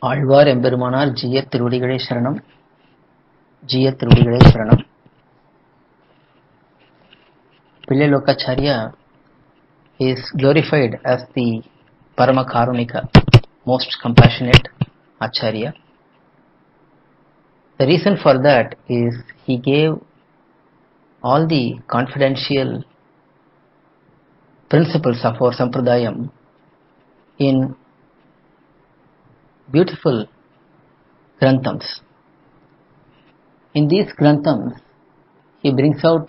ஆழ்வார் எம்பெருமானார் ஜீயத் திருவடிகளே சரணம். ஜீயத் திருவடிகளே சரணம். Pillai Lokacharya is glorified as the Paramakarunika, most compassionate Acharya. The reason for that is he gave all the confidential principles of our Sampradayam in beautiful Granthams. In these Granthams, he brings out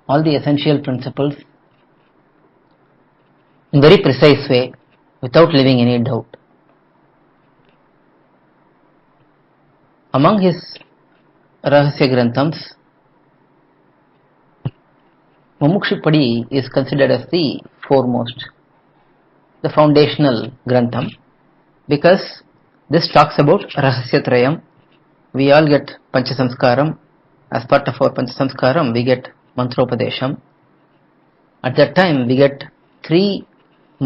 all the essential principles in very precise way, without leaving any doubt. Among his Rahasya Granthams, Mumukshupadi is considered as the foremost, the foundational Grantham, because this talks about Rahasya Trayam. We all get Panchasamskaram. As part of our Panchasamskaram, we get Mantropadesham. At that time, we get 3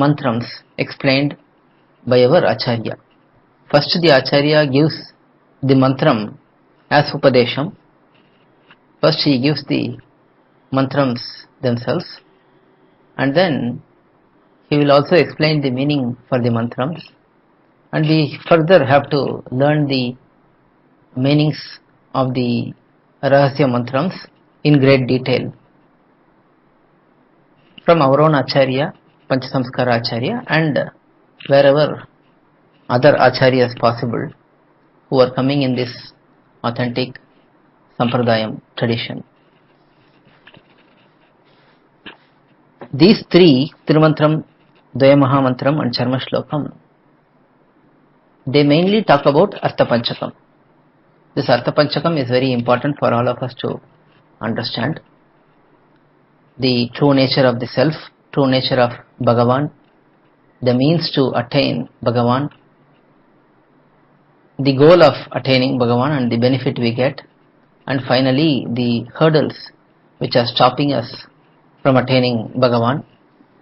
mantrams explained by our Acharya. First, the Acharya gives the mantram as Upadesham. First, he gives the mantrams themselves, and then he will also explain the meaning for the mantrams, and we further have to learn the meanings of the Rahasya mantrams in great detail from our own Acharya, Panchasamskara Acharya, and wherever other Acharyas possible who are coming in this authentic Sampradayam tradition. These 3, Tirumantram, Dvayamahamantram and Charma Shlokam, they mainly talk about Artha Panchakam. This Artha Panchakam is very important for all of us to understand. The true nature of the self, true nature of Bhagavan, the means to attain Bhagavan, the goal of attaining Bhagavan and the benefit we get, and finally the hurdles which are stopping us from attaining Bhagavan.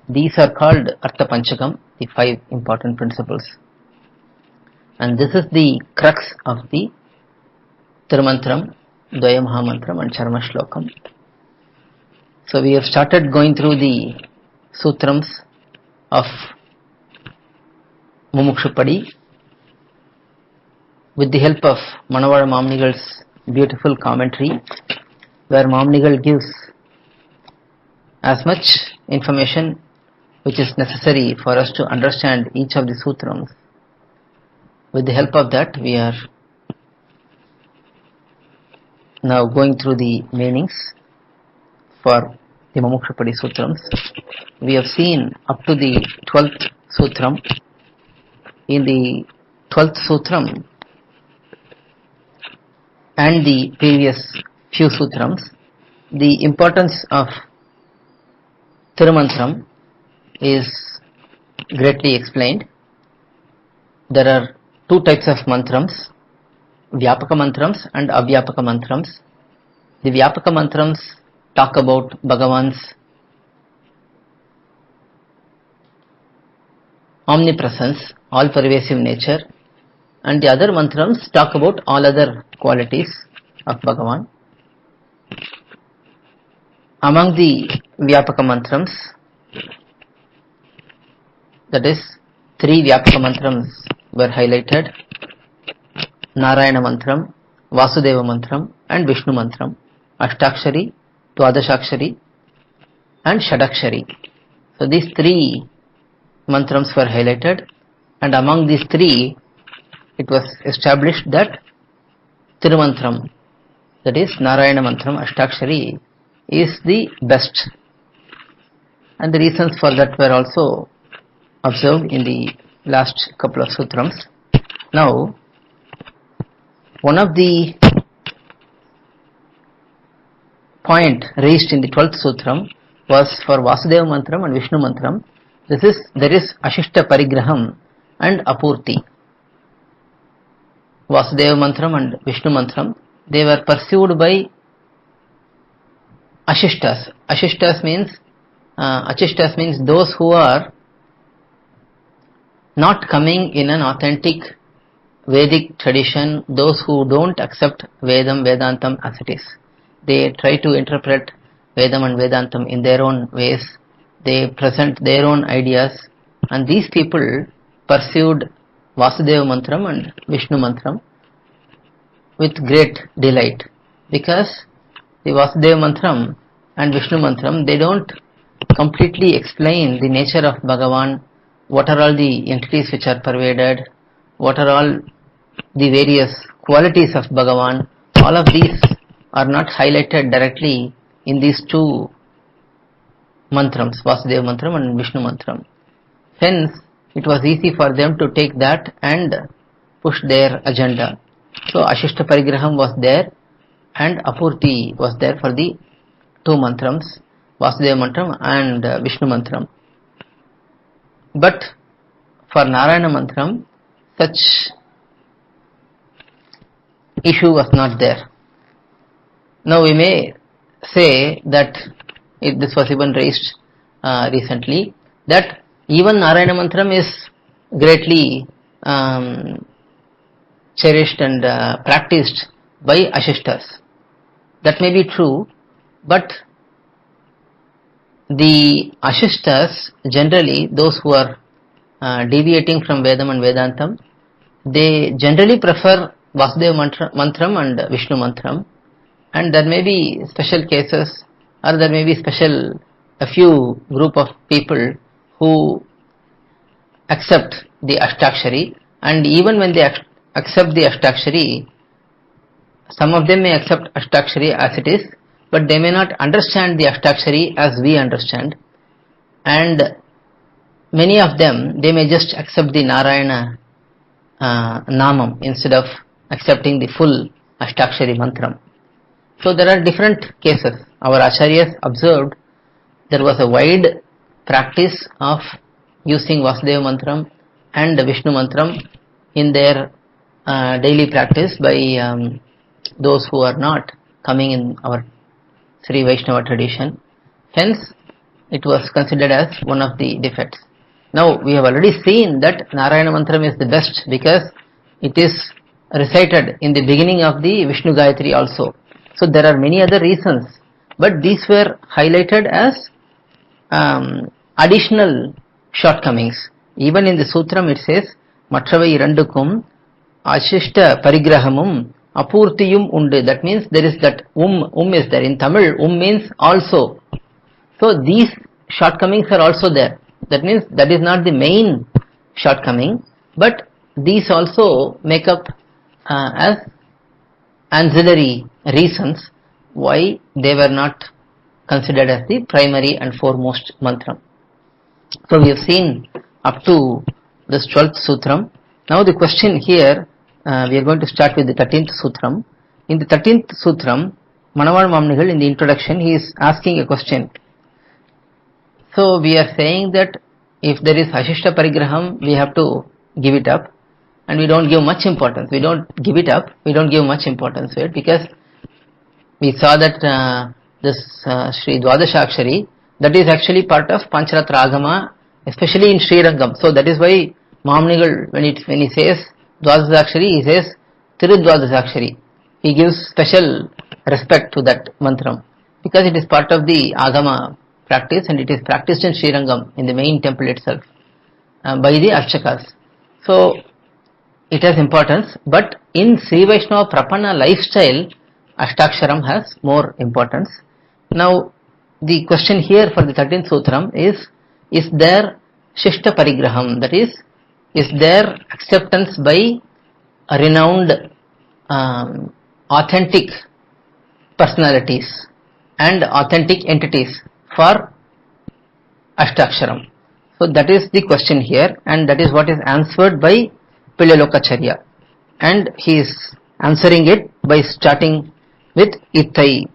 These are called Artha Panchakam, the 5 important principles. And this is the crux of the Tirumantram, Dvayamahamantram and Charma Shlokam. So we have started going through the sutrams of Mumukshupadi with the help of Manavada Mamnigal's beautiful commentary, where Mamnigal gives as much information which is necessary for us to understand each of the sutrams. With the help of that, we are now going through the meanings for the Mumukshupadi Sutrams. We have seen up to the 12th Sutram. In the 12th Sutram and the previous few Sutrams, the importance of Tirumantram is greatly explained. There are 2 types of mantrams, Vyapaka mantrams and Avyapaka mantrams. The Vyapaka mantrams talk about Bhagavan's omnipresence, all-pervasive nature, and the other mantrams talk about all other qualities of Bhagavan. Among the Vyapaka mantrams, that is 3 Vyapaka mantrams were highlighted: Narayana Mantram, Vasudeva Mantram and Vishnu Mantram, Ashtakshari, Dwadashakshari and Shadakshari. So these 3 mantrams were highlighted, and among these 3 it was established that Tirumantram, that is Narayana Mantram, Ashtakshari, is the best, and the reasons for that were also observed in the last couple of sutrams. Now, one of the point raised in the 12th Sutram was for Vasudeva Mantram and Vishnu Mantram. There is Ashishta Parigraham and Apurti. Vasudeva Mantram and Vishnu Mantram, they were pursued by Ashishtas. Ashishtas means those who are not coming in an authentic Vedic tradition, those who don't accept Vedam, Vedantam as it is, they try to interpret Vedam and Vedantam in their own ways. They present their own ideas, and these people pursued Vasudeva Mantram and Vishnu Mantram with great delight, because the Vasudeva Mantram and Vishnu Mantram, they don't completely explain the nature of Bhagavan, what are all the entities which are pervaded, what are all the various qualities of Bhagavan. All of these are not highlighted directly in these two mantrams, Vasudeva Mantram and Vishnu Mantram. Hence, it was easy for them to take that and push their agenda. So, Ashishta Parigraham was there and Apurti was there for the two mantrams, Vasudeva Mantram and Vishnu Mantram. But for Narayana Mantram, such issue was not there. Now we may say that this was even raised recently, that even Narayana Mantram is greatly cherished and practiced by Ashishtas. That may be true, but the Ashishtas, generally those who are deviating from Vedam and Vedantam, they generally prefer Vasudeva Mantram and Vishnu Mantram, and there may be special cases, or there may be a few group of people who accept the Ashtakshari, and even when they accept the Ashtakshari, some of them may accept Ashtakshari as it is, but they may not understand the Ashtakshari as we understand, and many of them, they may just accept the Narayana Namam instead of accepting the full Ashtakshari Mantram. So there are different cases. Our Acharyas observed there was a wide practice of using Vasudeva Mantram and Vishnu Mantram in their daily practice by those who are not coming in our Sri Vaishnava tradition. Hence, it was considered as one of the defects. Now, we have already seen that Narayana Mantram is the best because it is recited in the beginning of the Vishnu Gayatri also. So, there are many other reasons, but these were highlighted as additional shortcomings. Even in the Sutram it says, Matravai Randukum Ashishta Parigrahamum Apurtiyum Undu. That means there is that is there. In Tamil, means also. So these shortcomings are also there. That means that is not the main shortcoming, but these also make up as ancillary reasons why they were not considered as the primary and foremost mantram. So we have seen up to this 12th sutram. Now the question here, we are going to start with the 13th sutram. In the 13th sutram, Manaval Mamnigal, in the introduction, he is asking a question. So we are saying that if there is Ashishta Parigraham, we have to give it up, and we don't give much importance. We don't give it up, we don't give much importance to it, because we saw that this Sri Dwadashakshari, that is actually part of Pancharatra Agama, especially in Srirangam. So that is why Mamnigal, when he says Dwadashakshari, he says Tirudwadashakshari. He gives special respect to that mantram, because it is part of the Agama practice, and it is practiced in Srirangam, in the main temple itself, by the Archakas. So it has importance, but in Sri Vaishnava Prapanna lifestyle, Ashtaksharam has more importance. Now the question here for the 13th sutram is there Shishta Parigraham, that is there acceptance by a renowned authentic personalities and authentic entities for Ashtaksharam? So that is the question here, and that is what is answered by Pillalokacharya, and he is answering it by starting with Ittai.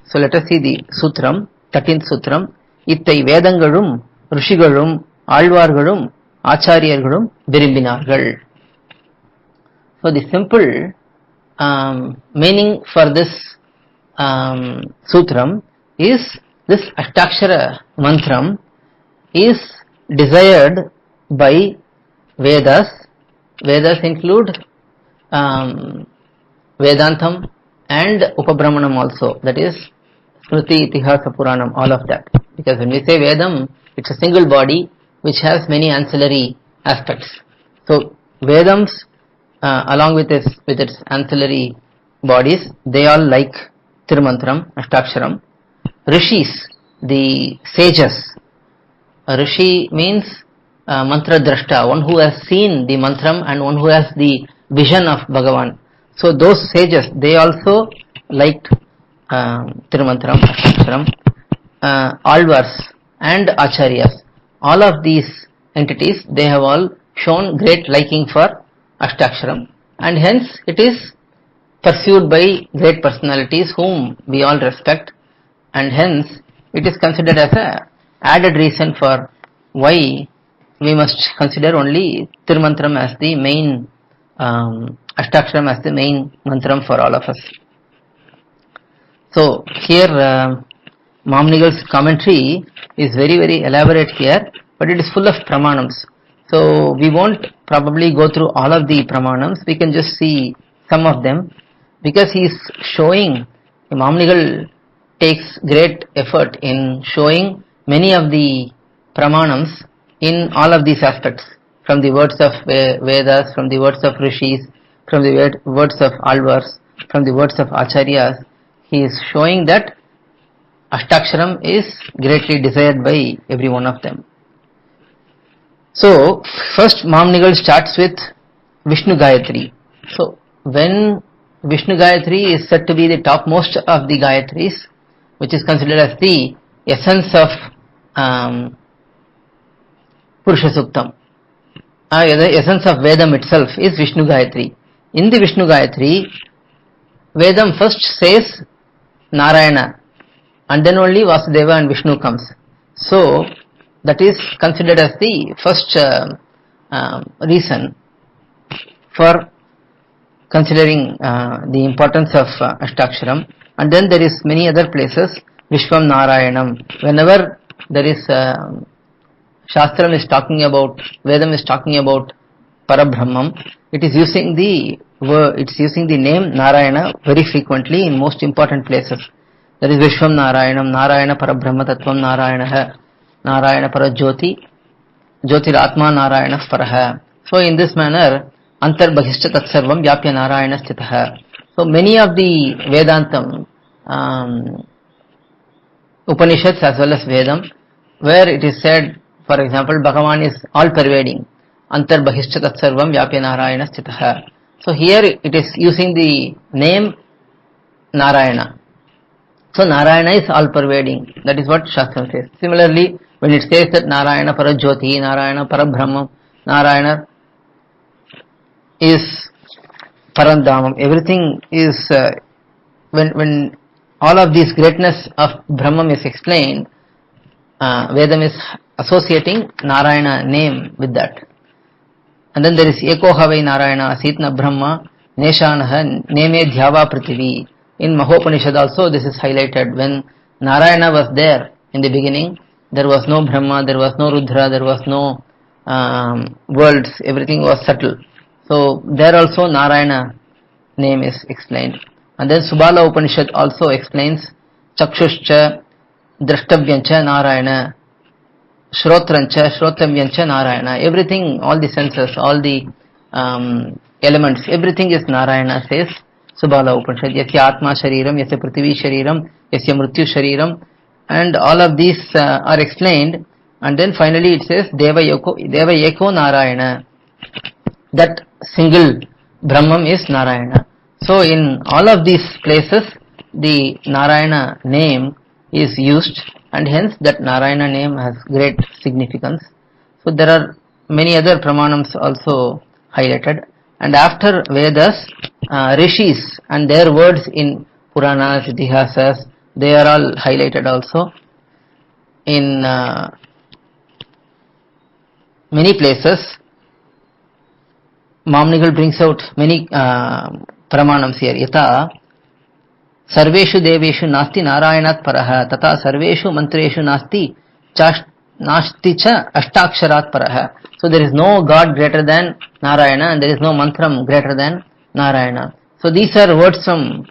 So let us see the sutram, 13th sutram. Ittai Vedangalum, Rishigalum, Alvargalum, Acharyargalum, Virimbinargal. So the simple meaning for this sutram is this Ashtakshara mantram is desired by Vedas Vedas include Vedantam and Upabrahmanam also, that is Smriti, Itihasa, Puranam, all of that. Because when we say Vedam, it's a single body which has many ancillary aspects. So Vedams, along with its ancillary bodies, they all like Tirumantram, Ashtaksharam. Rishis, the sages. A Rishi means mantra drashta, one who has seen the mantram and one who has the vision of Bhagavan. So those sages, they also liked Tirumantram, Ashtaksharam, Alvars and Acharyas. All of these entities, they have all shown great liking for Ashtaksharam, and hence it is pursued by great personalities whom we all respect, and hence it is considered as a added reason for why we must consider only Tirumantram as the main Ashtaksharam as the main mantram for all of us. So here Mamnigal's commentary is very, very elaborate here, but it is full of pramanams. So we won't probably go through all of the pramanams, we can just see some of them, because he is showing, Mamnigal takes great effort in showing many of the pramanams in all of these aspects, from the words of Vedas, from the words of Rishis, from the words of Alvars, from the words of Acharyas. He is showing that Ashtaksharam is greatly desired by every one of them. So first Mamnigal starts with Vishnu Gayatri. So when Vishnu Gayatri is said to be the topmost of the Gayatris, which is considered as the essence of Purusha Suktam, the essence of Vedam itself is Vishnu Gayatri. In the Vishnu Gayatri, Vedam first says Narayana, and then only Vasudeva and Vishnu comes. So that is considered as the first reason for considering the importance of Ashtaksharam. And then there is many other places, Vishwam Narayanam. Whenever there is Shastram is talking about, Vedam is talking about Parabrahmam, it is using the name Narayana very frequently in most important places. That is Vishwam Narayanam, Narayana Parabrahma Tattvam Narayana, Narayana Parajyoti, Jyotiratma Narayana Paraha. So in this manner, Antar Bahishcha Tatsarvam Vyapya Narayana Sthitaha. So many of the Vedantam Upanishads as well as Vedam, where it is said, for example, Bhagavan is all pervading, Antar Bahishcha Tatsarvam Vyapya Narayana Sthitaha. So here it is using the name Narayana. So Narayana is all pervading. That is what Shastra says. Similarly, when it says that Narayana Parajyoti, Narayana Parabrahma, Narayana is Parandamam, everything is, when all of this greatness of Brahman is explained, Vedam is associating Narayana name with that. And then there is Eko Havai Narayana, Asitna Brahma, Neshanaha, Neme Dhyava Prithivi. In Mahopanishad also this is highlighted. When Narayana was there in the beginning, there was no Brahma, there was no Rudra, there was no worlds, everything was subtle. So there also Narayana name is explained. And then Subala Upanishad also explains Chakshuscha, Drashtabhyancha Narayana, Shrotrancha, Shrotavyancha Narayana. Everything, all the senses, all the elements, everything is Narayana, says Subala Upanishad. Yasya Atma Shariram, Yasya Prithivi Shariram, Yasya Mrityu Shariram, and all of these are explained. And then finally it says Deva Eko Narayana. That single Brahman is Narayana. So in all of these places the Narayana name is used, and hence that Narayana name has great significance. So there are many other pramanams also highlighted. And after Vedas, Rishis and their words in Puranas, Itihasas, they are all highlighted also. In many places, Mamnigal brings out many pramanams here. Yata Sarveshu Deveshu Nasti Narayanat Paraha Tata Sarveshu Mantreshu Nasti nasti cha ashtaksharat paraha. So there is no God greater than Narayana and there is no mantram greater than Narayana. So these are words from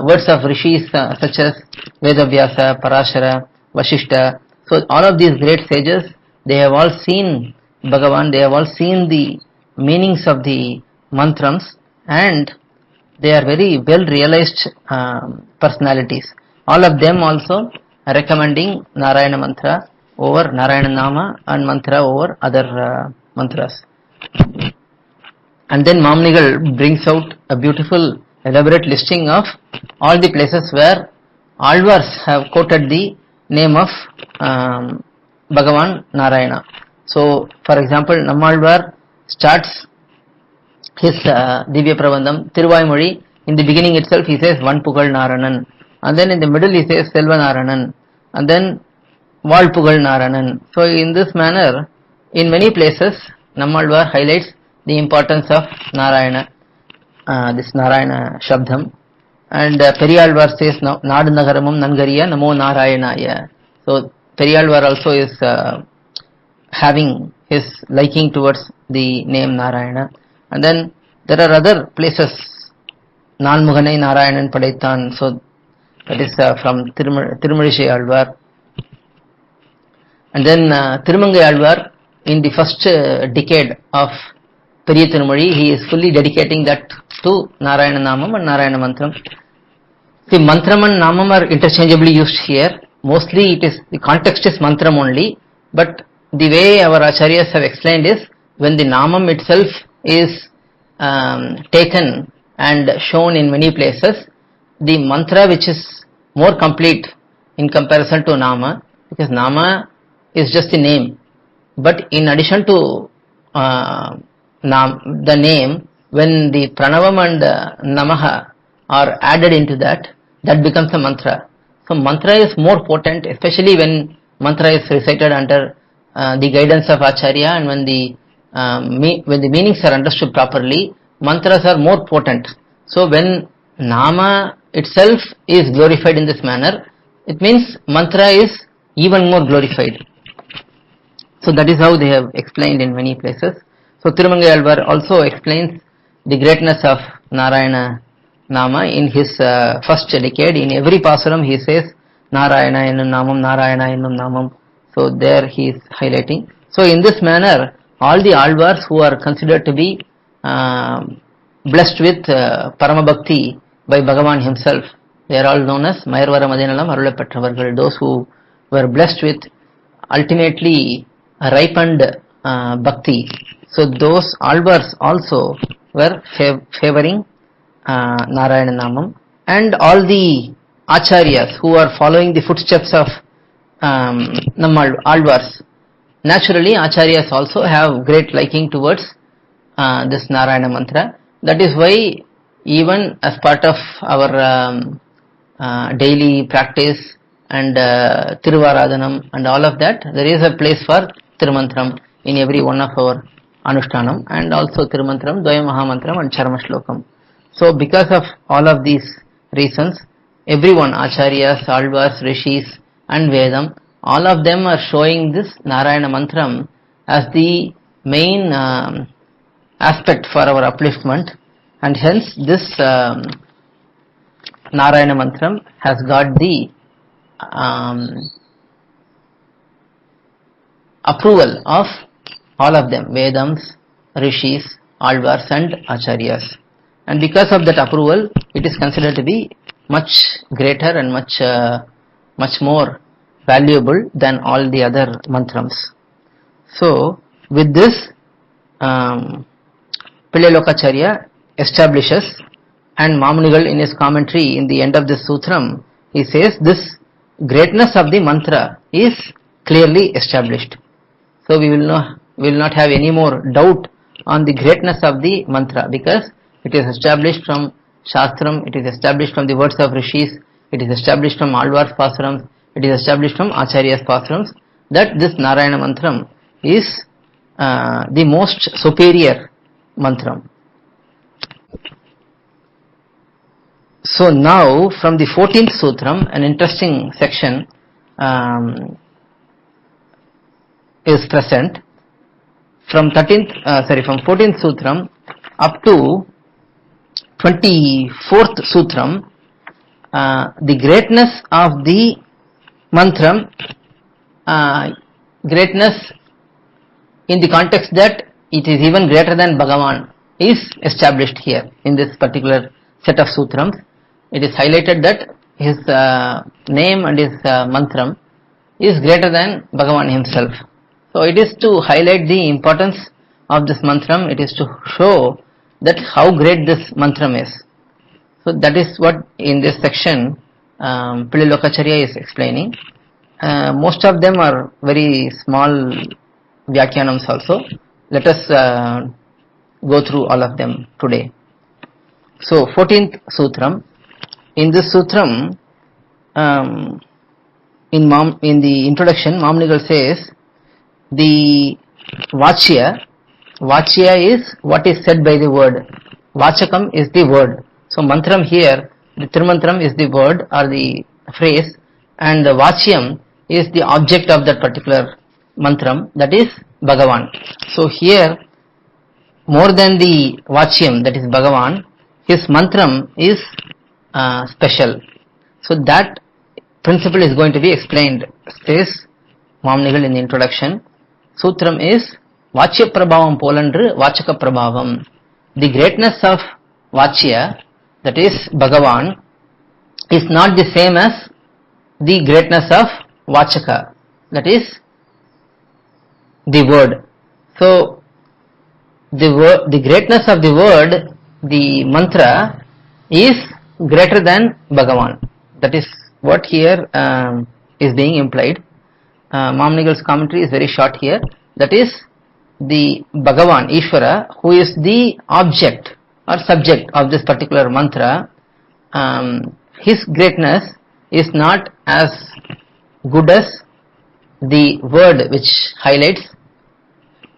words of rishis such as Vedavyasa, Parashara, Vashishta. So all of these great sages, they have all seen Bhagavan, they have all seen the meanings of the mantrams, and they are very well realized personalities. All of them also recommending Narayana mantra over Narayana Nama and mantra over other mantras. And then Mamnigal brings out a beautiful elaborate listing of all the places where Alvars have quoted the name of Bhagavan Narayana. So, for example, Nammalvar starts his Divya Prabandham, Thiruvaimozhi. In the beginning itself he says Vanpugal Narayanan, and then in the middle he says Selva Narayanan, and then Valpugal Narayanan. So in this manner, in many places Nammalvar highlights the importance of Narayana, this Narayana Shabdam, and Periyalvar says Nadu Nagaramam Nangariya Namo Narayanaya. So Periyalvar also is having his liking towards the name Narayana. And then there are other places, Nanmuganai Narayanan Padaitan, so that is from Tirumalizhi Alvar. And then Tirumangai Alvar, in the first decade of Periya Tirumazhi, he is fully dedicating that to Narayana Namam and Narayana Mantram. See, Mantram and Namam are interchangeably used here. Mostly it is, the context is Mantram only, but the way our Acharyas have explained is, when the Namam itself is taken and shown in many places, the mantra which is more complete in comparison to Nama, because Nama is just the name, but in addition to the name, when the Pranavam and Namaha are added into that, that becomes a mantra. So mantra is more potent, especially when mantra is recited under the guidance of Acharya, and when the meanings are understood properly, mantras are more potent. So when Nama itself is glorified in this manner, it means mantra is even more glorified. So that is how they have explained in many places. So Tirumangai Alvar also explains the greatness of Narayana Nama in his first decade. In every Pasuram he says Narayana Ennum Namam, Narayana Ennum Namam. So there he is highlighting. So in this manner, all the Alvars who are considered to be blessed with Parama Bhakti by Bhagavan himself, they are all known as Mayarvara Madinalam Arulapetravargal, those who were blessed with ultimately ripened Bhakti. So those Alvars also were favoring Narayana Namam, and all the Acharyas who are following the footsteps of Alvars. Naturally, Acharyas also have great liking towards this Narayana mantra. That is why, even as part of our daily practice and Tiruvaradhanam and all of that, there is a place for Tirumantram in every one of our Anushtanam, and also Tirumantram, Dvaya Mahamantram and Charma Shlokam. So because of all of these reasons, everyone, Acharyas, Alvars, Rishis and Vedam, all of them are showing this Narayana Mantram as the main aspect for our upliftment, and hence this Narayana Mantram has got the approval of all of them, Vedams, Rishis, Alvars and Acharyas. And because of that approval, it is considered to be much greater and much more valuable than all the other mantrams. So, with this, Pillai Lokacharya establishes, and Mamunigal in his commentary in the end of this sutram, he says this greatness of the mantra is clearly established. So we will not have any more doubt on the greatness of the mantra, because it is established from Shastram, it is established from the words of Rishis, it is established from Alvar's Pasarams, it is established from Acharya's Pasarams, that this Narayana Mantram is the most superior mantram. So now, from the 14th Sutram, an interesting section, is present. From 14th Sutram up to 24th Sutram, the greatness of the mantram, greatness in the context that it is even greater than Bhagavan, is established here in this particular set of sutrams. It is highlighted that his name and his mantram is greater than Bhagavan himself. So it is to highlight the importance of this mantram, it is to show that how great this mantram is. So that is what in this section Pillai Lokacharya is explaining. Most of them are very small Vyakyanams also. Let us go through all of them today. So 14th Sutram. In this Sutram, in the introduction, Mamnigal says the Vachya is what is said by the word. Vachakam is the word. So mantram here, the Tirumantram is the word or the phrase, and the Vachyam is the object of that particular mantram, that is Bhagavan. So here, more than the Vachyam, that is Bhagavan, his mantram is special. So that principle is going to be explained, says Mamnigal in the introduction. Sutram is Vachya Prabhavam Polandru Vachaka Prabhavam. The greatness of Vachya, that is Bhagavan, is not the same as the greatness of Vachaka, that is the word. So the greatness of the word, the mantra, is greater than Bhagavan. That is what here is being implied. Mamnigal's commentary is very short here. That is the Bhagavan, Ishvara, who is the object or subject of this particular mantra, his greatness is not as good as the word which highlights,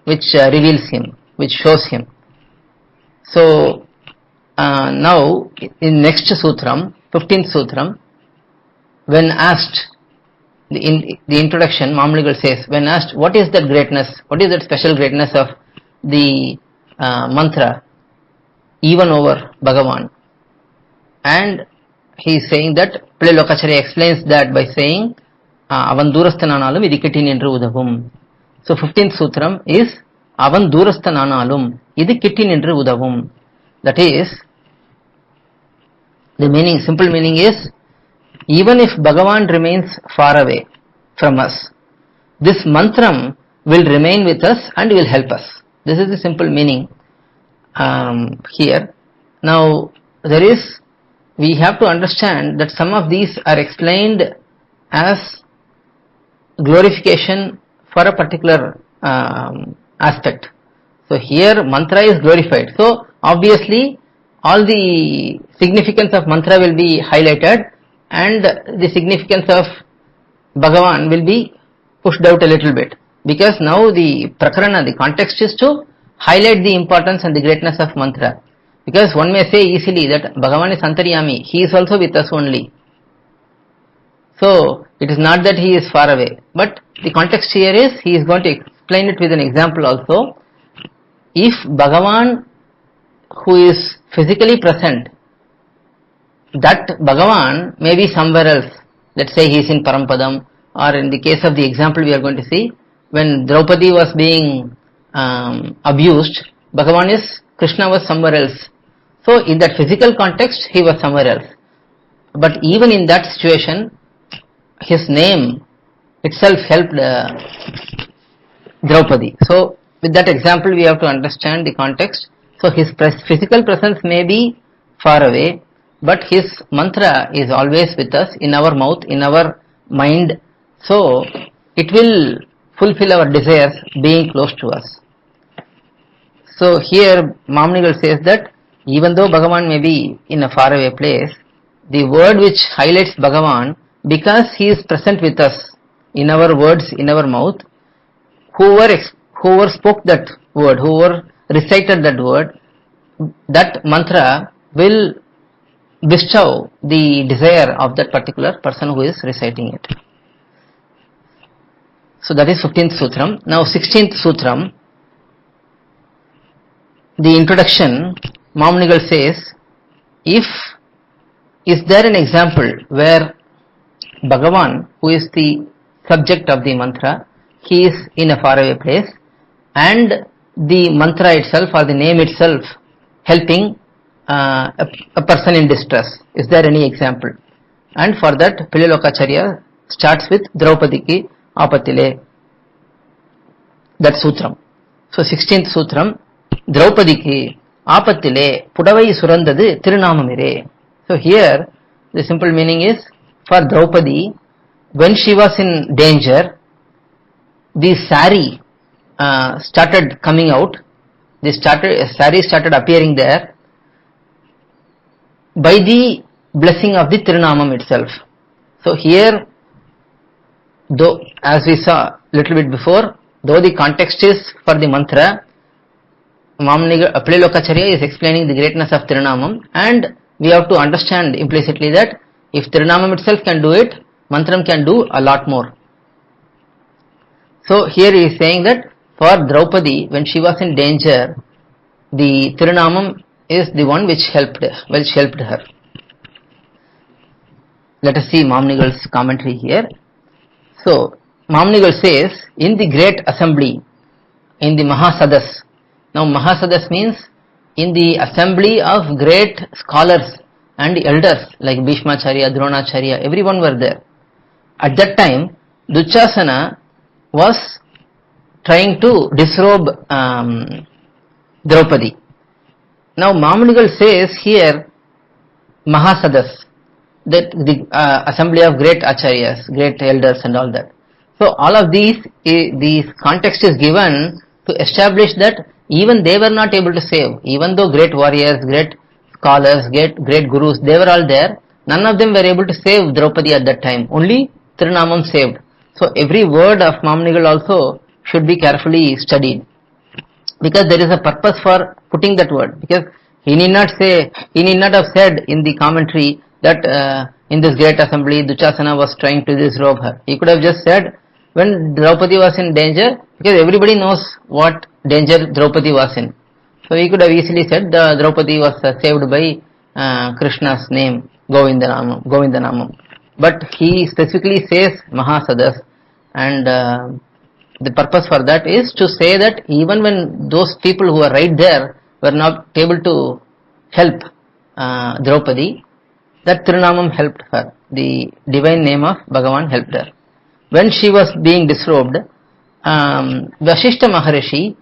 which reveals him, which shows him. So now in next Sutram, 15th Sutram, when asked, in the introduction, Mamnigal says, when asked what is that greatness, what is that special greatness of the mantra even over Bhagavan, and he is saying that, Pillai Lokacharya explains that by saying Avan Durasthananalum Idu Kittin Endru Udavum. So 15th Sutram is Avan Durasthananalum Idu Kittin Endru Udavum. That is, the meaning, simple meaning is, even if Bhagavan remains far away from us, this mantram will remain with us and will help us. This is the simple meaning here. Now we have to understand that some of these are explained as glorification for a particular aspect. So here mantra is glorified. So obviously all the significance of mantra will be highlighted and the significance of Bhagavan will be pushed out a little bit, because now the prakarana, the context is to highlight the importance and the greatness of mantra. Because one may say easily that Bhagavan is Antaryami, he is also with us only. So it is not that he is far away, but the context here is, he is going to explain it with an example also. If Bhagavan, who is physically present, that Bhagavan may be somewhere else, let's say he is in Parampadam, or in the case of the example we are going to see, when Draupadi was being abused, Krishna was somewhere else. So in that physical context he was somewhere else. But even in that situation, his name itself helped Draupadi. So with that example we have to understand the context. So his physical presence may be far away, but his mantra is always with us, in our mouth, in our mind. So it will fulfill our desires being close to us. So here Mamnigal says that even though Bhagavan may be in a faraway place, the word which highlights Bhagavan, because he is present with us in our words, in our mouth, whoever spoke that word, whoever recited that word, that mantra will bestow the desire of that particular person who is reciting it. So that is 15th Sutram. Now 16th Sutram, the introduction, Mamunigal says, is there an example where Bhagavan, who is the subject of the mantra, he is in a faraway place and the mantra itself or the name itself helping a person in distress? Is there any example? And for that, Pililokacharya starts with Draupadi ki apatile. That sutram. So 16th sutram, Draupadi ki apatile pudavai surandadu tirunamamire. So here the simple meaning is, for Draupadi, when she was in danger, the sari started coming out. Sari started appearing there by the blessing of the Tirunamam itself. So here, though, as we saw little bit before, though the context is for the mantra, Pililokacharya is explaining the greatness of Tirunamam, and we have to understand implicitly that if Tirunamam itself can do it, Mantram can do a lot more. So here he is saying that for Draupadi, when she was in danger, the Tirunamam is the one which helped her. Let us see Mamunigal's commentary here. So Mamunigal says, in the great assembly, in the Mahasadas. Now Mahasadas means in the assembly of great scholars and elders like Bhishmacharya, Dronacharya, everyone were there. At that time, Dushasana was trying to disrobe Draupadi. Now Mamunigal says here Mahasadas, that the assembly of great acharyas, great elders and all that. So all of these context is given to establish that even they were not able to save. Even though great warriors, great scholars, great gurus, they were all there, none of them were able to save Draupadi at that time. Only Tirunamam saved. So every word of Mamunigal also should be carefully studied, because there is a purpose for putting that word. Because he need not have said in the commentary that in this great assembly Dushasana was trying to disrobe her. He could have just said when Draupadi was in danger, because everybody knows what danger Draupadi was in. So he could have easily said the Draupadi was saved by Krishna's name, Govindanamam. But he specifically says Mahasadas, and the purpose for that is to say that even when those people who were right there were not able to help Draupadi, that Tirunamam helped her. The divine name of Bhagavan helped her. When she was being disrobed, Vasishta Maharishi,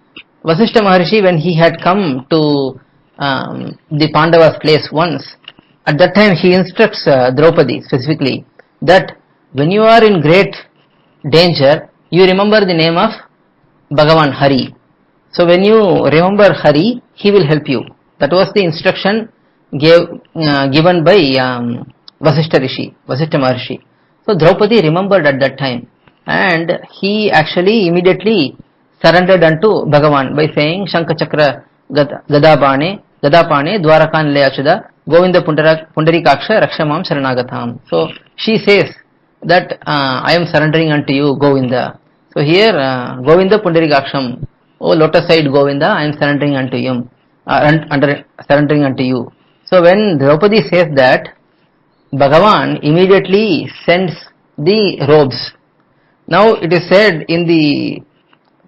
when he had come to the Pandavas' place once, at that time he instructs Draupadi specifically that when you are in great danger, you remember the name of Bhagavan Hari. So when you remember Hari, he will help you. That was the instruction given by Vasishta Maharishi. So Draupadi remembered at that time, and he actually immediately surrendered unto Bhagavan by saying Shankha Chakra Gadapane Dwarakan Leachuda Govinda Pundarikaksha Rakshamam Sharanagatam. So she says that I am surrendering unto you, Govinda. So here Govinda Pundarikaksham, O lotus-eyed Govinda, I am surrendering unto you. Surrendering unto you. So when Draupadi says that, Bhagavan immediately sends the robes. Now it is said in the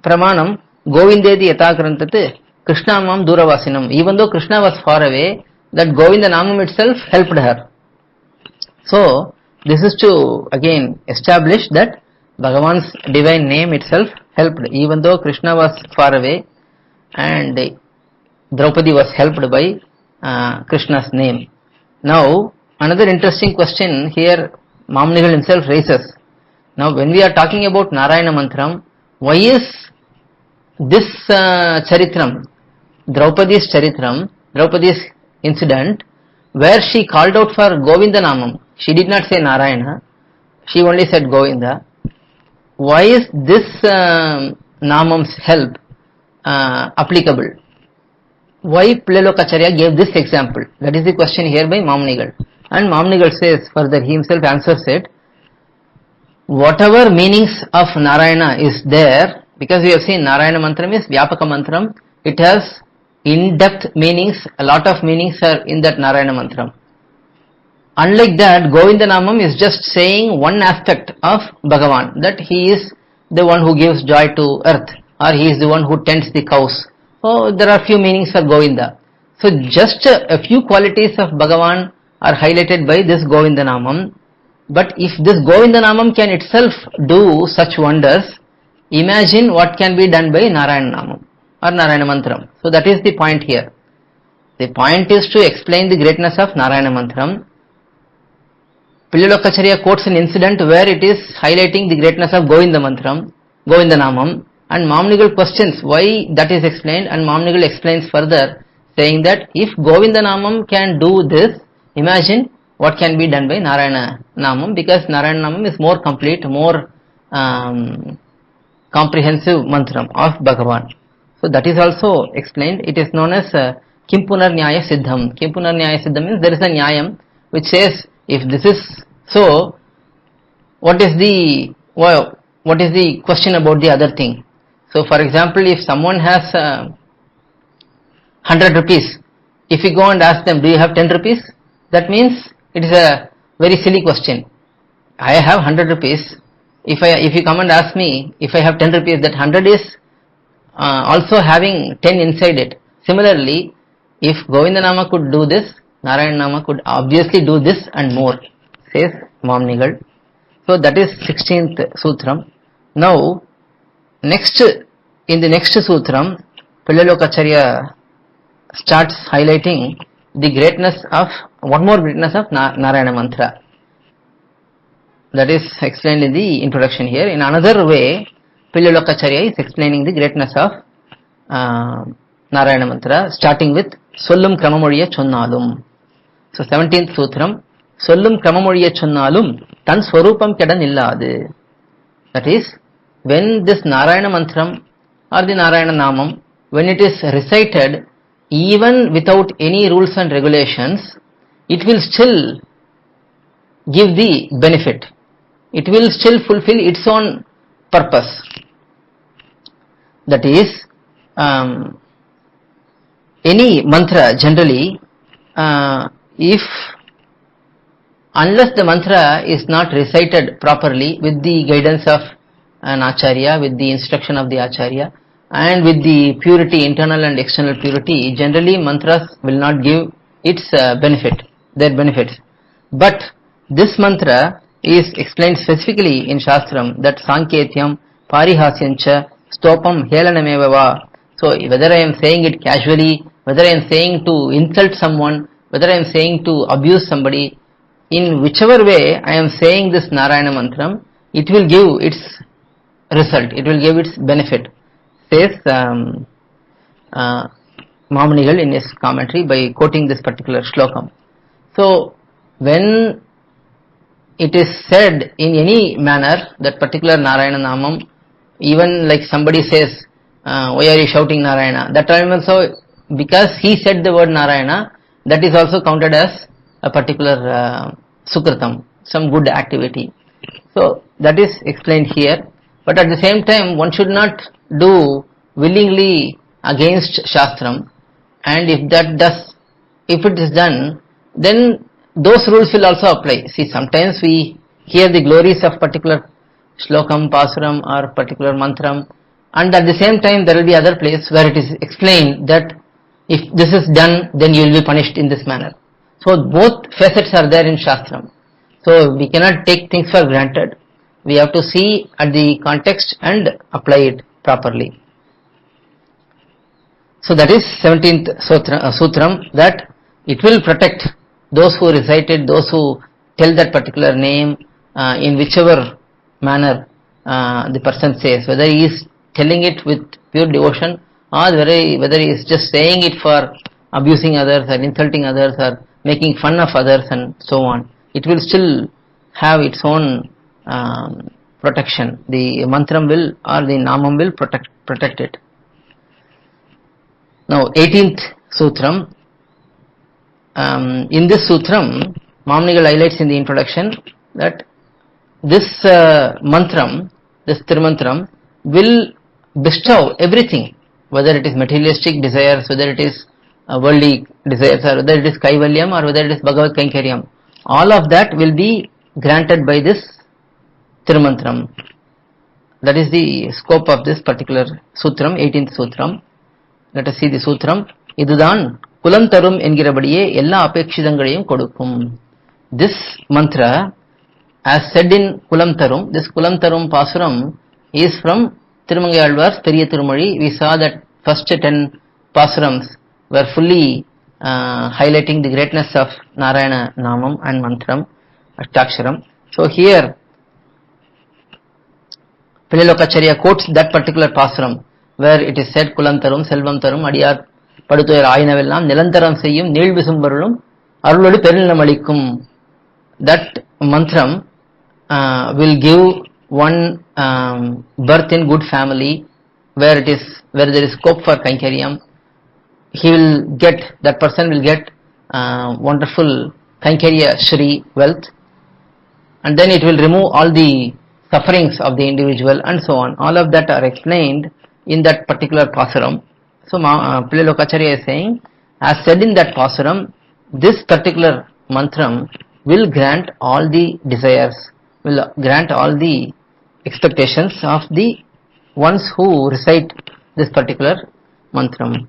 Pramanam, Govindedi Yatagrantate Krishnamam Duravasinam. Even though Krishna was far away, that Govinda Namam itself helped her. So this is to again establish that Bhagavan's divine name itself helped, even though Krishna was far away, and Draupadi was helped by Krishna's name. Now another interesting question here Mamunigal himself raises. Now when we are talking about Narayana Mantram, why is this Charitram, Draupadi's Charitram, Draupadi's incident, where she called out for Govinda Namam, she did not say Narayana, she only said Govinda. Why is this Namam's help applicable? Why Pililokacharya gave this example? That is the question here by Mamunigal. And Mamunigal says further, he himself answers it. whatever meanings of Narayana is there, because we have seen Narayana Mantram is Vyapaka Mantram, it has in-depth meanings, a lot of meanings are in that Narayana Mantram. Unlike that, Govinda Namam is just saying one aspect of Bhagavan, that he is the one who gives joy to earth, or he is the one who tends the cows. So there are few meanings for Govinda. So just a few qualities of Bhagavan are highlighted by this Govinda Namam. But if this Govinda Namam can itself do such wonders, imagine what can be done by Narayana Namam or Narayana Mantram. So that is the point here. The point is to explain the greatness of Narayana Mantram. Pillulokacharya quotes an incident where it is highlighting the greatness of Govinda Mantram, Govinda Namam, and Mamnigal questions why that is explained, and Mamnigal explains further saying that if Govinda Namam can do this, imagine what can be done by Narayana Namam, because Narayana Namam is more complete, more comprehensive mantram of Bhagavan. So that is also explained. It is known as Kimpunar Nyaya Siddham. Kimpunar Nyaya Siddham means there is a Nyayam which says if this is so, what is the question about the other thing? So for example, if someone has 100 rupees, if you go and ask them, do you have 10 rupees? That means it is a very silly question. I have 100 rupees. If you come and ask me if I have 10 rupees, that 100 is also having 10 inside it. Similarly, if Govinda Nama could do this, Narayana Nama could obviously do this and more, says Mamnigal. So that is 16th Sutram. Now, in the next Sutram, Pillalokacharya starts highlighting the greatness of, one more greatness of Narayana Mantra. That is explained in the introduction here. In another way, Pillalokacharya is explaining the greatness of Narayana Mantra, starting with Sollum Kramamoliya Chonnalum. So 17th Sutram, Sollum Kramamoliya Chonnalum Tan Swarupam Kedanilladu. That is, when this Narayana Mantram or the Narayana Namam, when it is recited, even without any rules and regulations, it will still give the benefit. It will still fulfill its own purpose. That is, any mantra generally, unless the mantra is not recited properly with the guidance of an acharya, with the instruction of the acharya, and with the purity, internal and external purity, generally mantras will not give its their benefits. But this mantra is explained specifically in Shastram, that Sanketyam, Parihasyancha, Stopam, Helanamevava. So whether I am saying it casually, whether I am saying to insult someone, whether I am saying to abuse somebody, in whichever way I am saying this Narayana Mantram, it will give its result, it will give its benefit, says Mamanigal in his commentary by quoting this particular shlokam. So when it is said in any manner, that particular Narayana Namam, even like somebody says, why are you shouting Narayana? That time also, because he said the word Narayana, that is also counted as a particular Sukritam, some good activity. So that is explained here. But at the same time, one should not do willingly against Shastram, and if it is done, then those rules will also apply. See, sometimes we hear the glories of particular shlokam, pasuram or particular mantram, and at the same time there will be other place where it is explained that if this is done, then you will be punished in this manner. So both facets are there in Shastram. So we cannot take things for granted. We have to see at the context and apply it properly. So that is 17th Sutram, that it will protect those who recite it, those who tell that particular name in whichever manner the person says, whether he is telling it with pure devotion or whether he is just saying it for abusing others or insulting others or making fun of others and so on. It will still have its own protection. The mantram will, or the namam will protect it. Now 18th Sutram. In this Sutram, Mamnigal highlights in the introduction that this mantram, this Tirumantram will bestow everything, whether it is materialistic desires, whether it is worldly desires, or whether it is Kaivalyam, or whether it is Bhagavad Kainkaryam. All of that will be granted by this Tirumantram. That is the scope of this particular Sutram, 18th Sutram. Let us see the Sutram. இதுதான் குலம் தரும் என்கிறபடியே எல்லா அபேட்சிதங்களையும் கொடுக்கும். This mantra, as said in Kulam Tarum, this Kulam Tarum Pasuram is from Tirumangai Periya Tirumozhi. We saw that first 10 Pasurams were fully highlighting the greatness of Narayana Namam and Mantram, Ashtaksharam. So here Pililokacharya quotes that particular Pasuram where it is said, Kulam Tarum, Selvam Tarum, Adiyar Paduthoyar Ayinavellam, Nilantaram Seyyum, Neel Visumbarulum, Arulodi Perilam Alikum. That mantram will give one birth in good family, where there is scope for Kainkaryam. That person will get wonderful Kainkarya Shri wealth, and then it will remove all the sufferings of the individual and so on. All of that are explained in that particular Pasuram. So Pililokacharya is saying, as said in that Pasuram, this particular mantram will grant all the desires, will grant all the expectations of the ones who recite this particular mantram.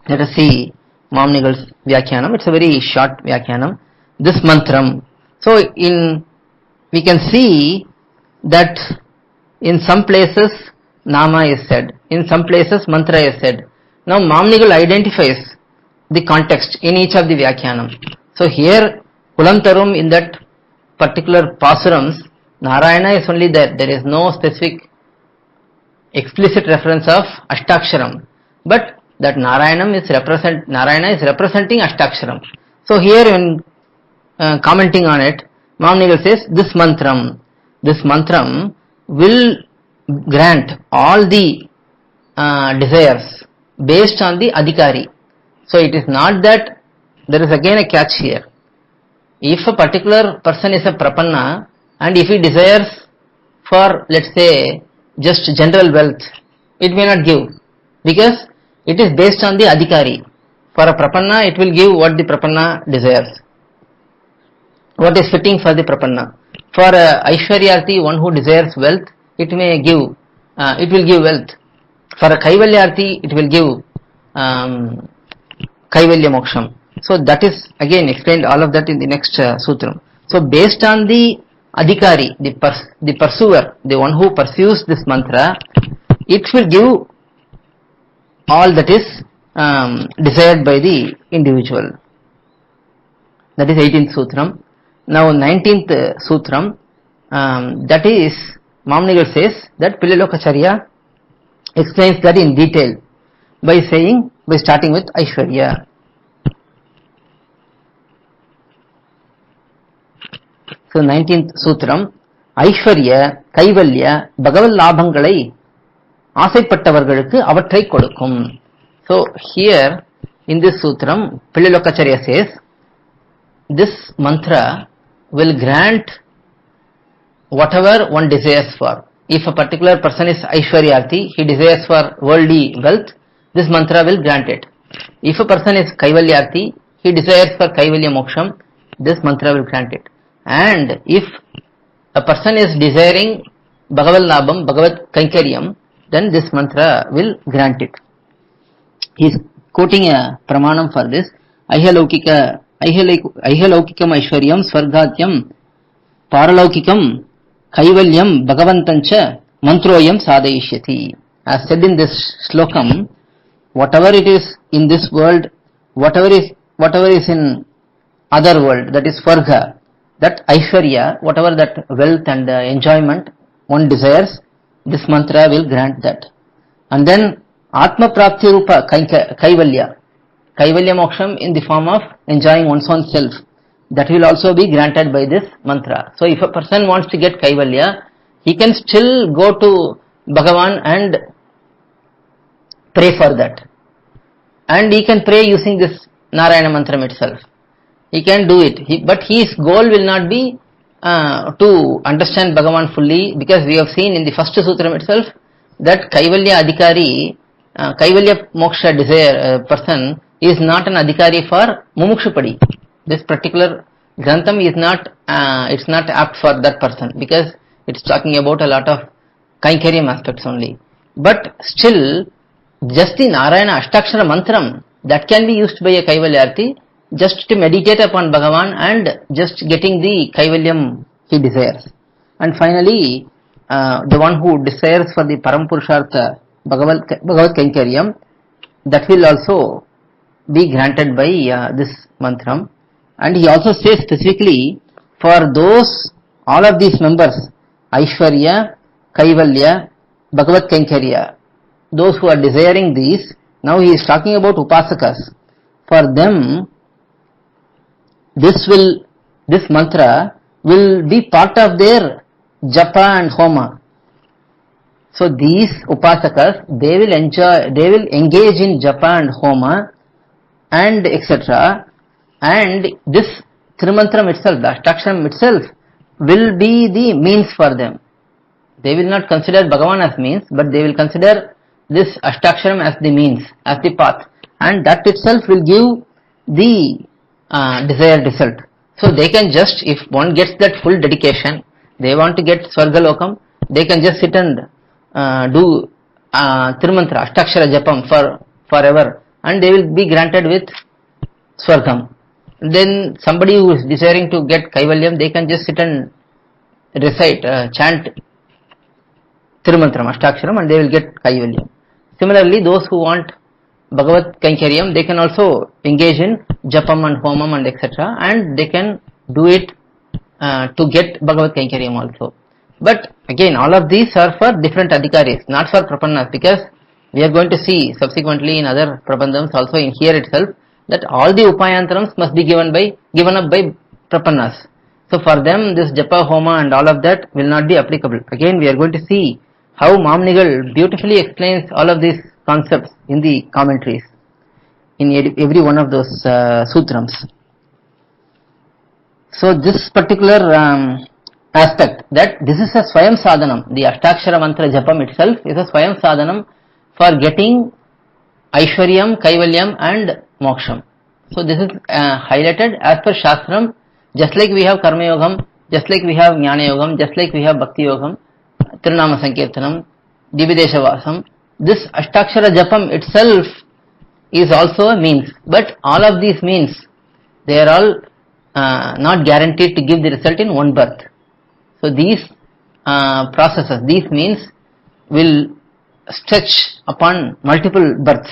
Let us see Mamnigal's Vyakyanam. It's a very short Vyakyanam. This mantram. So we can see that in some places Nama is said, in some places mantra is said. Now Mamnigal identifies the context in each of the Vyakyanam. So here Kulam Tarum, in that particular Pasurams, Narayana is only there. There is no specific explicit reference of Ashtaksharam. But that Narayana is representing Ashtaksharam. So here in commenting on it, Mamnigal says, this mantram will grant all the desires based on the Adhikari. So it is not that, there is again a catch here. If a particular person is a prapanna and if he desires for, let's say, just general wealth, it may not give, because it is based on the Adhikari. For a prapanna, it will give what the prapanna desires, what is fitting for the prapanna. For a Aishwaryarthi, one who desires wealth, it may give, it will give wealth. For a Kaivalyarthi, it will give Kaivalya Moksham. So that is again explained, all of that in the next Sutram. So based on the Adhikari, the pursuer, the one who pursues this mantra, it will give all that is desired by the individual. That is 18th Sutram. Now 19th Sutram, that is, Mamnigal says that Pililokacharya explains that in detail by starting with Aishwarya. So 19th Sutram, Aishwarya, Kaivalya, Bhagavad Labhangalai ஆசைப்பட்டவர்களுக்கு அவற்றை கொடுக்கும். So here in this Sutram, Pililokacharya says, this mantra will grant whatever one desires for. If a particular person is Aishwaryarthi, he desires for worldly wealth, this mantra will grant it. If a person is Kaivalyarthi, he desires for Kaivalya Moksham, this mantra will grant it. And if a person is desiring Bhagavad Labham, Bhagavad Kainkaryam, then this mantra will grant it. He is quoting a pramanam for this. Aihalaukikam Aishwaryam Swargatyam Paralaukikam Kaivalyam Bhagavantancha Mantroyam Sadayishyati. As said in this slokam, whatever it is in this world, whatever is in other world, that is Swarga, that Aishwarya, whatever that wealth and enjoyment one desires, this mantra will grant that. And then Atma Prapti Rupa Kaivalya, Kaivalya Moksham in the form of enjoying one's own self, that will also be granted by this mantra. So if a person wants to get Kaivalya, he can still go to Bhagavan and pray for that. And he can pray using this Narayana Mantram itself. He can do it. But his goal will not be to understand Bhagavan fully, because we have seen in the first sutram itself that Kaivalya Adhikari, Kaivalya Moksha desire person is not an Adhikari for Mumukshupadi. This particular Grantham is not, it's not apt for that person, because it's talking about a lot of Kainkaryam aspects only. But still, just the Narayana Ashtakshara Mantram, that can be used by a Kaivalyarthi just to meditate upon Bhagavan and just getting the Kaivalyam he desires. And finally, the one who desires for the Parampurushartha Bhagavad Kainkaryam, that will also be granted by this mantram. And he also says specifically, for those, all of these members, Aishwarya, Kaivalya, Bhagavad Kainkarya, those who are desiring these, now he is talking about Upasakas. For them, this mantra will be part of their japa and homa. So these Upasakas, they will engage in japa and homa and etc. And this Tirumantram itself, the Ashtaksharam itself, will be the means for them. They will not consider Bhagavan as means, but they will consider this Ashtaksharam as the means, as the path. And that itself will give the desired result. So they can just, if one gets that full dedication, they want to get Swargalokam, they can just sit and do Tirumantra, Ashtakshara Japam forever, and they will be granted with Swargam. Then somebody who is desiring to get Kaivalyam, they can just sit and recite, chant Tirumantram, Ashtaksharam, and they will get Kaivalyam. Similarly, those who want Bhagavad Kainkaryam, they can also engage in Japam and Homam and etc. and they can do it to get Bhagavad Kainkaryam also. But again, all of these are for different adhikaris, not for Prapannas, because we are going to see subsequently in other Prabandhams also in here itself that all the Upayantarams must be given up by Prapannas. So for them, this Japa, Homa and all of that will not be applicable. Again, we are going to see how Mamnigal beautifully explains all of these concepts in the commentaries, in every one of those sutrams. So this particular aspect, that this is a Swayam Sadhanam, the Ashtakshara Mantra Japam itself is a Swayam Sadhanam for getting Aishwaryam, Kaivalyam and Moksham. So this is highlighted as per Shastram, just like we have Karma Yogam, just like we have Jnana Yogam, just like we have Bhakti Yogam, Tirunama Sankirtanam, Dividesha Vasam. This Ashtakshara Japam itself is also a means, but all of these means, they are all not guaranteed to give the result in one birth. So these processes, these means will stretch upon multiple births,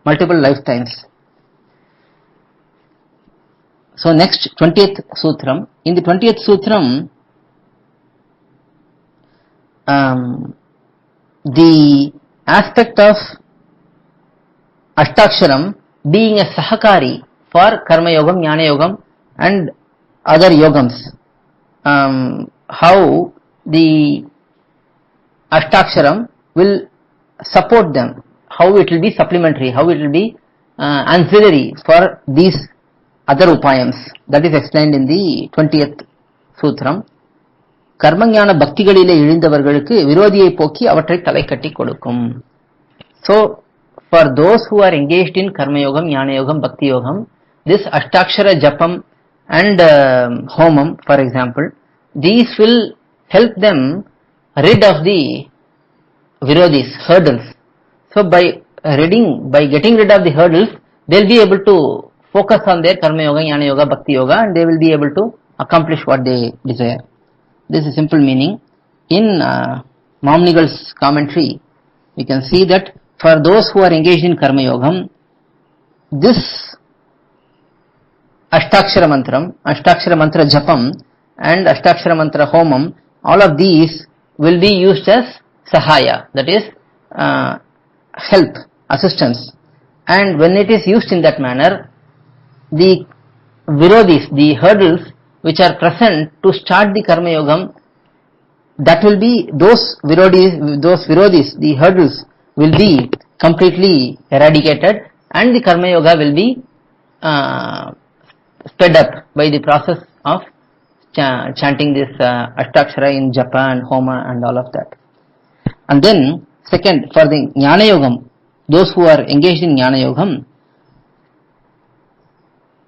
multiple lifetimes. So next, 20th Sutram. In the 20th Sutram, the aspect of Ashtaksharam being a Sahakari for Karma Yogam, Jnana Yogam and other Yogams. How the Ashtaksharam will support them, how it will be supplementary, how it will be ancillary for these other upayams. That is explained in the 20th Sutram. கர்மஞான பக்திகளிலே இழிந்தவர்களுக்கு விரோதியை போக்கி அவற்றை தலை கட்டி கொடுக்கும். So for those who are engaged in karma yogam, jnana yogam, bhakti yogam, this ashtakshara japam and homam, for example, these will help them rid of the virodhis, hurdles. So by getting rid of the hurdles, they will be able to focus on their karma yoga, jnana yoga, bhakti yoga, and they will be able to accomplish what they desire. This is simple meaning. In Mamnigal's commentary, we can see that for those who are engaged in Karma Yogam, this Ashtakshara Mantra Japam and Ashtakshara Mantra Homam, all of these will be used as Sahaya, that is help, assistance. And when it is used in that manner, the virodhis, the hurdles which are present to start the Karma Yogam, that will be those virodhis, the hurdles will be completely eradicated and the Karma Yoga will be sped up by the process of chanting this Ashtakshara in japa and homa and all of that. And then second, for the Jnana Yogam, those who are engaged in Jnana Yogam,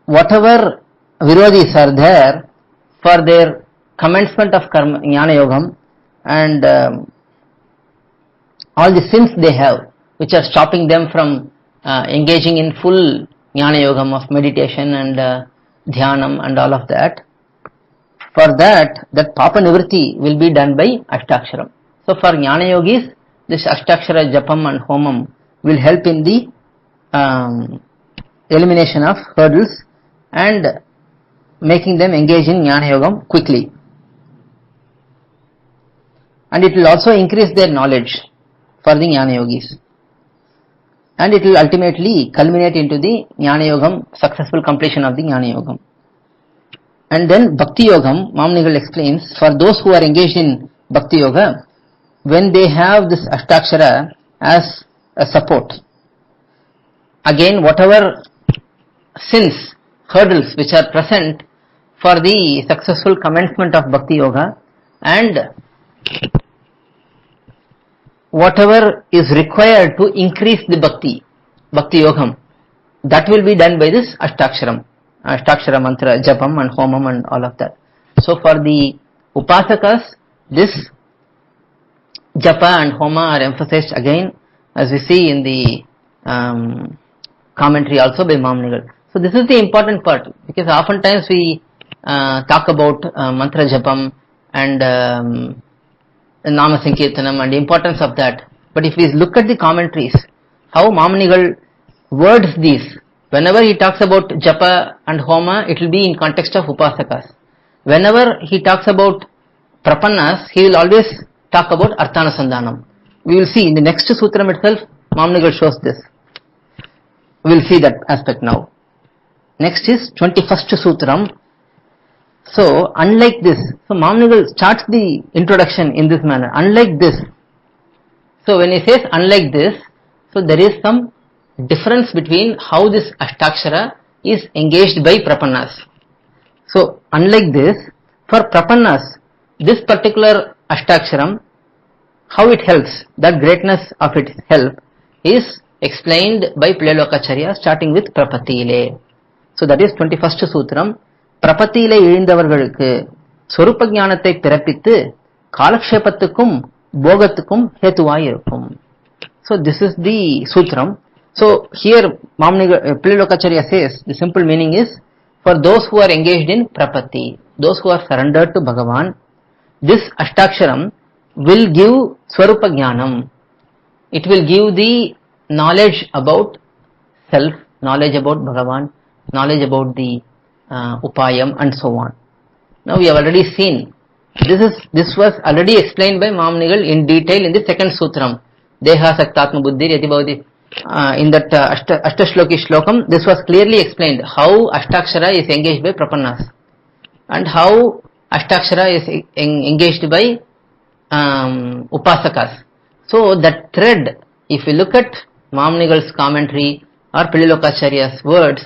whatever virodhis are there for their commencement of Jnana Yogam and all the sins they have which are stopping them from engaging in full Jnana Yogam of meditation and dhyanam and all of that, for that Papa Nivritti will be done by Ashtaksharam. So for Jnana Yogis, this Ashtakshara Japam and Homam will help in the elimination of hurdles and making them engage in Jnana Yogam quickly. And it will also increase their knowledge for the Jnana Yogis. And it will ultimately culminate into the Jnana Yogam, successful completion of the Jnana Yogam. And then Bhakti Yogam, Mamnigal explains, for those who are engaged in Bhakti Yoga, when they have this Ashtakshara as a support, again whatever sins, hurdles which are present for the successful commencement of Bhakti Yoga and whatever is required to increase the Bhakti Yogam, that will be done by this Ashtakshara mantra, Japam and Homam and all of that. So for the Upasakas, this Japa and Homa are emphasized again, as we see in the commentary also by Mamnigal. So this is the important part, because oftentimes we talk about mantra Japam and Nama Sankirtanam and the importance of that. But if we look at the commentaries, how Mamnigal words these, whenever he talks about Japa and Homa, it will be in context of Upasakas. Whenever he talks about Prapannas, he will always talk about Arthanasandhanam. We will see in the next sutram itself, Mamnigal shows this. We will see that aspect now. Next is 21st sutram. So, unlike this, so Mamnigal starts the introduction in this manner, unlike this. So, when he says unlike this, so there is some difference between how this Ashtakshara is engaged by Prapannas. So, unlike this, for Prapannas, this particular Ashtaksharam, how it helps, that greatness of its help is explained by Pilayalokacharya starting with Prapatile. So, that is 21st sutram. பிரபத்தியிலே எழுந்தவர்களுக்கு சொரூப ஞானத்தை பிறப்பித்து காலக்ஷேபத்துக்கும் போகத்துக்கும் ஹேத்துவாய் இருக்கும். So this is the sutram. So here Pilayalokacharya says the simple meaning is, for those who are engaged in prapatti, those who are surrendered to Bhagavan, this Ashtaksharam will give swarupa jnanam. It will give the knowledge about self, knowledge about Bhagavan, knowledge about the upayam and so on. Now we have already seen, this was already explained by Mamnigal in detail in the second sutram, Deha Saktatma Buddhi Yatibhavati. In that Ashtashloki Shlokam, this was clearly explained how Ashtakshara is engaged by Prapannas and how Ashtakshara is engaged by Upasakas. So that thread, if we look at Mamnigal's commentary or Pilayalokacharya's words,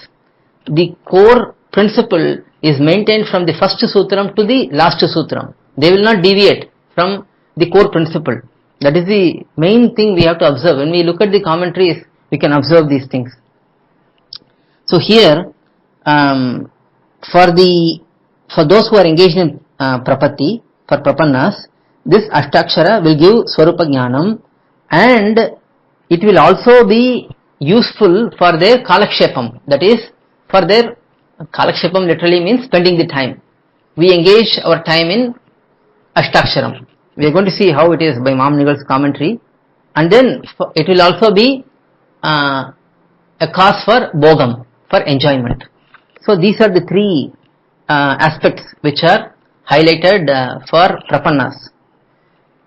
the core principle is maintained from the first sutram to the last sutram. They will not deviate from the core principle. That is the main thing we have to observe. When we look at the commentaries, we can observe these things. So here, for those who are engaged in prapatti, for prapannas, this Ashtakshara will give swarupa jnanam, and it will also be useful for their kalakshepam. That is, for their kalakshepam literally means spending the time. We engage our time in Ashtaksharam. We are going to see how it is by Mamnigal's commentary, and then it will also be a cause for bogam, for enjoyment. So these are the three aspects which are highlighted for prapannas.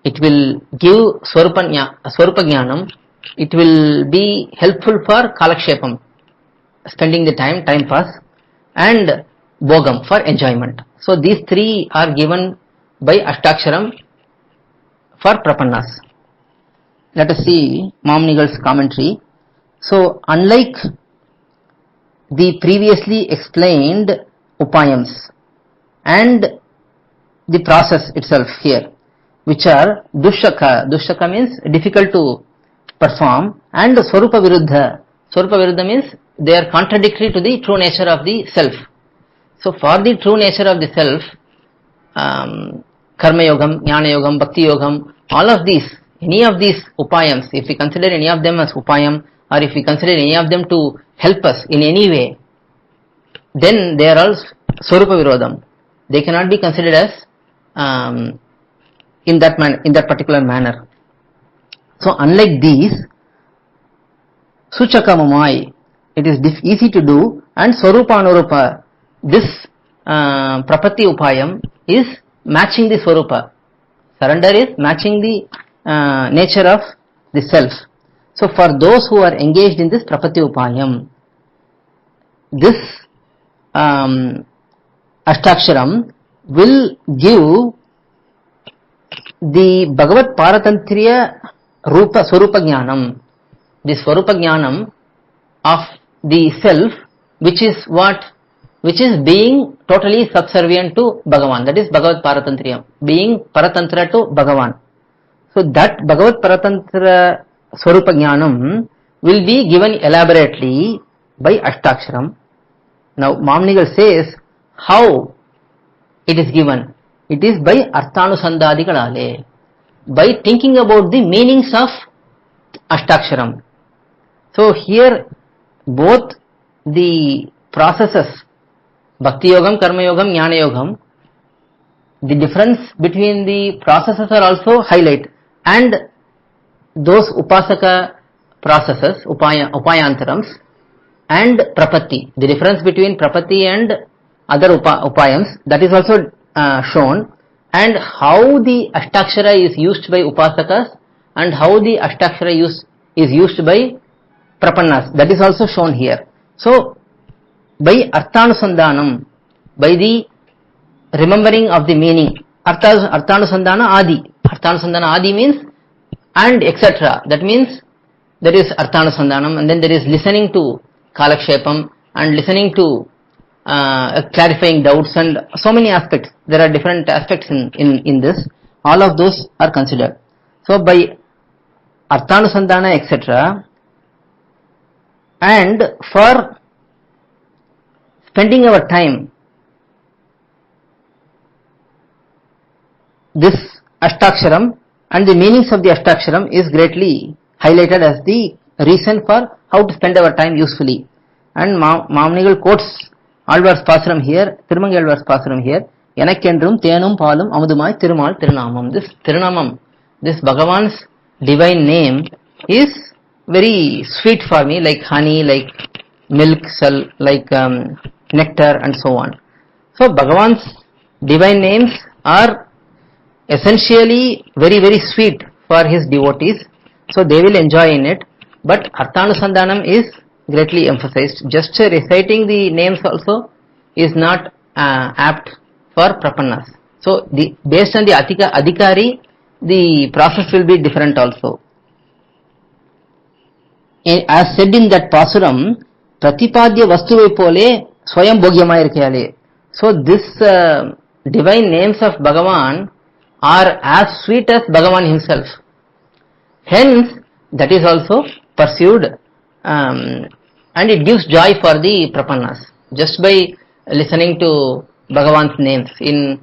It will give swarupa jnanam, it will be helpful for kalakshepam, spending the time pass, and bogam, for enjoyment. So these three are given by Ashtaksharam for prapannas. Let us see Mamnigal's commentary. So unlike the previously explained upayams and the process itself here, which are dushaka. Dushaka means difficult to perform, and swarupa viruddha. Swarupa viruddha means they are contradictory to the true nature of the self. So for the true nature of the self, karma yogam, jnana yogam, bhakti yogam, all of these, any of these upayams, if we consider any of them as upayam, or if we consider any of them to help us in any way, then they are all swarupa virodham. They cannot be considered as in that particular manner. So unlike these, suchakamamai, it is easy to do, and swarupa anurupa, this prapatti upayam is matching the swarupa. Surrender is matching the nature of the self. So for those who are engaged in this prapatti upayam, this ashtaksharam will give the Bhagavat Paratantriya Rupa Swarupa Jnanam, the Swarupa Jnanam of the self, which is what? Which is being totally subservient to Bhagavan. That is Bhagavat Paratantriya, being Paratantra to Bhagavan. So that Bhagavat Paratantra Swarupa Jnanam will be given elaborately by Ashtaksharam. Now Mamnigal says how it is given. It is by Arthanusandadikalale, by thinking about the meanings of Ashtaksharam. So here both the processes, Bhakti Yogam, Karma Yogam, Jnana Yogam, the difference between the processes are also highlighted, and those Upasaka processes, Upayantarams, and Prapatti, the difference between Prapatti and other Upayams, that is also shown, and how the Ashtakshara is used by Upasakas and how the Ashtakshara is used by Prapannas, that is also shown here. So by Arthanusandhanam, by the remembering of the meaning, Arthanusandhana Adi. Arthanusandhana Adi means and etc. That means there is Arthanusandhanam, and then there is listening to Kalakshepam and listening to clarifying doubts, and so many aspects. There are different aspects in this. All of those are considered. So by Arthanusandhana etc. and for spending our time, this Ashtaksharam and the meanings of the Ashtaksharam is greatly highlighted as the reason for how to spend our time usefully. And Mamnigal quotes Alvar's Pasuram here, Tirumanga Alvar's Pasuram here, Yanakendrum Thenum Palum Amadumai Tirumal Tirunamam. This Tirunamam, this Bhagavan's divine name is very sweet for me, like honey, like milk, like nectar, and so on. So Bhagavan's divine names are essentially very, very sweet for his devotees, so they will enjoy in it. But Arthanusandhanam is greatly emphasized. Just reciting the names also is not apt for Prapannas. So based on the Adhikari, the process will be different also. As said in that Pasuram, Pratipadya Vastuvai Pole Swayam Bhogyamairkayale. So this divine names of Bhagavan are as sweet as Bhagavan himself. Hence, that is also pursued, and it gives joy for the Prapannas. Just by listening to Bhagavan's names. In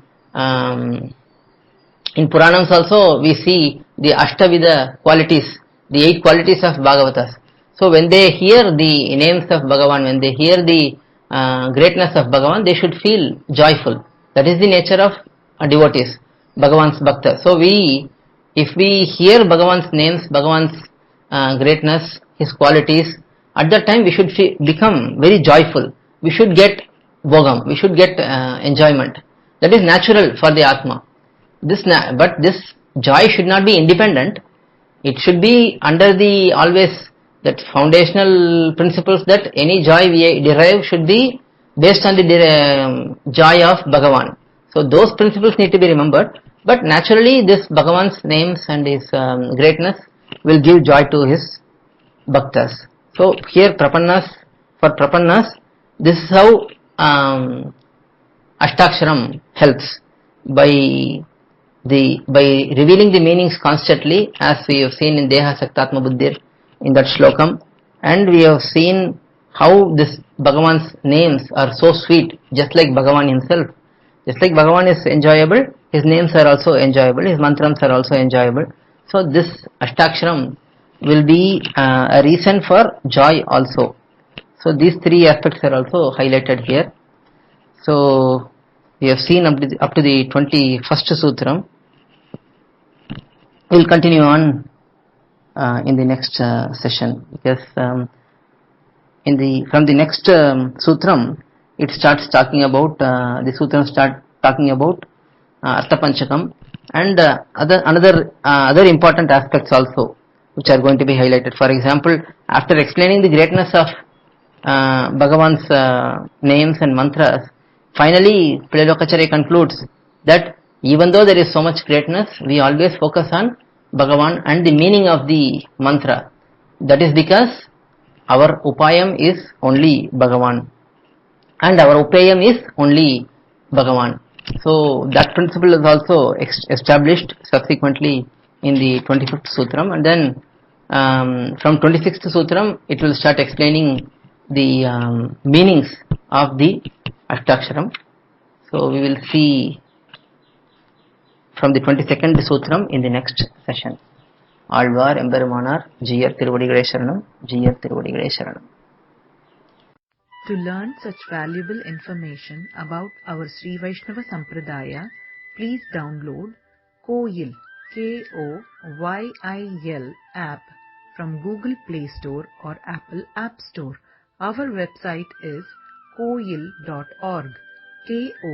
Puranams also we see the Ashtavida qualities, the 8 qualities of Bhagavatas. So when they hear the names of Bhagavan, when they hear the greatness of Bhagavan, they should feel joyful. That is the nature of devotees, Bhagavan's Bhakta. So if we hear Bhagavan's names, Bhagavan's greatness, his qualities, at that time we should become very joyful. We should get bhogam, we should get enjoyment. That is natural for the Atma. But this joy should not be independent. It should be under the always that foundational principles that any joy we derive should be based on the joy of Bhagavan. So those principles need to be remembered. But naturally this Bhagavan's names and his greatness will give joy to his bhaktas. So here for Prapannas, this is how Ashtaksharam helps. by revealing the meanings constantly, as we have seen in Deha Saktatma Buddhir in that shlokam, and we have seen how this Bhagavan's names are so sweet, just like Bhagavan himself. Just like Bhagavan is enjoyable, his names are also enjoyable, his mantrams are also enjoyable. So this Ashtaksharam will be a reason for joy also. So these three aspects are also highlighted here. So we have seen up to the 21st Sutram. We will continue on in the next session, because from the next Sutram, it starts talking about the Sutram start talking about Arthapanchakam and other important aspects also, which are going to be highlighted. For example, after explaining the greatness of Bhagavan's names and mantras, finally Prilokacharya concludes that even though there is so much greatness, we always focus on Bhagavan and the meaning of the mantra. That is because our upayam is only Bhagavan and our upayam is only Bhagavan. So that principle is also established subsequently in the 25th Sutram, and then from 26th Sutram it will start explaining the meanings of the Ashtaksharam. So we will see from the 22nd Sutram in the next session. Alvar எம்பெருமானார் ஜீயர் திருவடிகளே சரணம், ஜீயர் திருவடிகளே சரணம். To learn such valuable information about our Sri Vaishnava Sampradaya, please download KOYIL, KOYIL app from Google Play Store or Apple App Store. Our website is koyil.org, KOYIL.org.